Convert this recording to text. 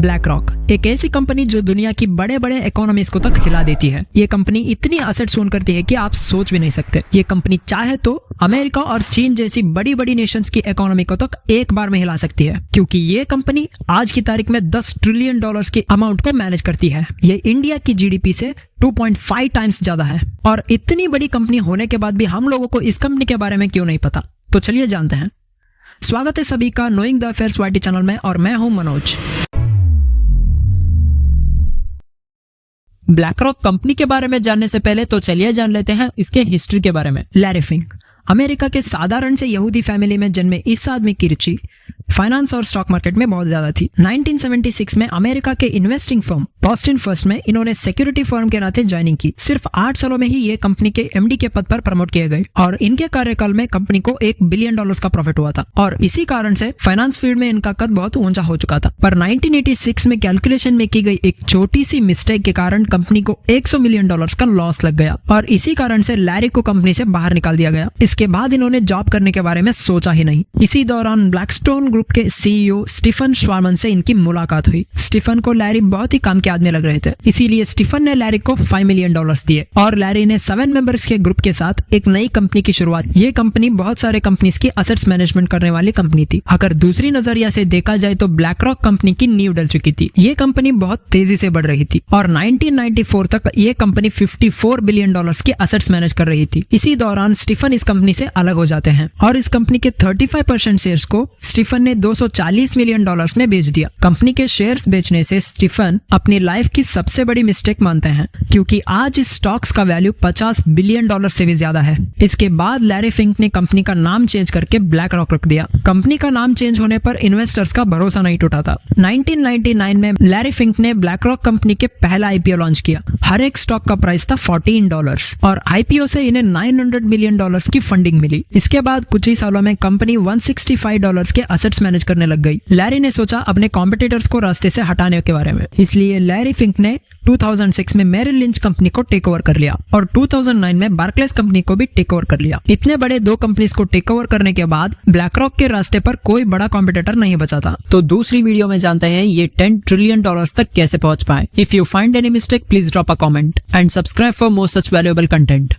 Black rock एक ऐसी company जो दुनिया की बड़े बड़े इकोनॉमिस्ट को तक हिला देती है। ये कंपनी इतनी असेट्स ओन करती है कि आप सोच भी नहीं सकते। ये कंपनी चाहे तो अमेरिका और चीन जैसी बड़ी बड़ी नेशंस की इकोनॉमी को तक एक बार में हिला सकती है, क्योंकि ये कंपनी आज की तारीख में $10 ट्रिलियन की अमाउंट को मैनेज करती है। ये इंडिया की जीडीपी से 2.5 टाइम्स ज्यादा है। और इतनी बड़ी कंपनी होने के बाद भी हम लोगों को इस कंपनी के बारे में क्यों नहीं पता, तो चलिए जानते हैं। स्वागत है सभी का knowing the affairs YT channel में, और मैं हूं मनोज। ब्लैक रॉक कंपनी के बारे में जानने से पहले तो चलिए जान लेते हैं इसके हिस्ट्री के बारे में। लैरी फिंक अमेरिका के साधारण से यहूदी फैमिली में जन्मे इस आदमी की रुचि फाइनेंस और स्टॉक मार्केट में बहुत ज्यादा थी। 1976 में अमेरिका के इन्वेस्टिंग फर्म बॉस्टन फर्स्ट में इन्होंने सिक्योरिटी फर्म के नाते ज्वाइनिंग की। सिर्फ 8 सालों में ही ये कंपनी के एमडी के पद पर प्रमोट किए गए और इनके कार्यकाल में कंपनी को $1 बिलियन का प्रॉफिट हुआ था और इसी कारण से फाइनेंस फील्ड में इनका कद बहुत ऊंचा हो चुका था। पर 1986 में कैलकुलेशन में की गई एक छोटी सी मिस्टेक के कारण कंपनी को $100 मिलियन का लॉस लग गया और इसी कारण से लैरी को कंपनी से बाहर निकाल दिया गया। इसके बाद इन्होंने जॉब करने के बारे में सोचा ही नहीं। इसी दौरान ब्लैकस्टोन ग्रुप के सीईओ स्टीफन श्वार्मन से इनकी मुलाकात हुई। स्टीफन को लैरी बहुत ही काम के आदमी लग रहे थे, इसीलिए स्टीफन ने लैरी को $5 मिलियन दिए और लैरी ने 7 मेंबर्स के ग्रुप के साथ एक नई कंपनी की शुरुआत। ये कंपनी बहुत सारे कंपनीज की असेट्स मैनेजमेंट करने वाली कंपनी थी। अगर दूसरी नजरिया से देखा जाए तो ब्लैक रॉक कंपनी की नींव डल चुकी थी। ये कंपनी बहुत तेजी से बढ़ रही थी और 1994 तक ये कंपनी $54 बिलियन की असेट्स मैनेज कर रही थी। इसी दौरान स्टीफन इस कंपनी से अलग हो जाते हैं और इस कंपनी के 35% शेयर्स को स्टीफन ने $240 मिलियन में बेच दिया। कंपनी के शेयर्स बेचने से स्टीफन अपनी लाइफ की सबसे बड़ी मिस्टेक मानते हैं, क्योंकि आज इस स्टॉक्स का वैल्यू $50 बिलियन से भी ज्यादा है। इसके बाद लैरी फिंक ने कंपनी का नाम चेंज करके ब्लैक रॉक रख दिया। कंपनी का नाम चेंज होने पर इन्वेस्टर्स का भरोसा नहीं टूटा था। 1999 में लैरी फिंक ने ब्लैक रॉक कंपनी के पहला आईपीओ लॉन्च किया। हर एक स्टॉक का प्राइस था $14 और आईपीओ से इन्हें $900 मिलियन की फंडिंग मिली। इसके बाद कुछ ही सालों में कंपनी $165 के असेट्स मैनेज करने लग गई। लैरी ने सोचा अपने कॉम्पिटिटर्स को रास्ते से हटाने के बारे में, इसलिए लैरी फिंक ने 2006 में मेरिल लिंच कंपनी को टेक ओवर कर लिया और 2009 में बार्कलेस कंपनी को भी टेक ओवर कर लिया। इतने बड़े 2 कंपनीज को टेक ओवर करने के बाद ब्लैक रॉक के रास्ते पर कोई बड़ा कॉम्पिटिटर नहीं बचा था। तो दूसरी वीडियो में जानते हैं ये $10 ट्रिलियन तक कैसे पहुंच पाए। If you find any mistake please drop a comment and subscribe for more such valuable content.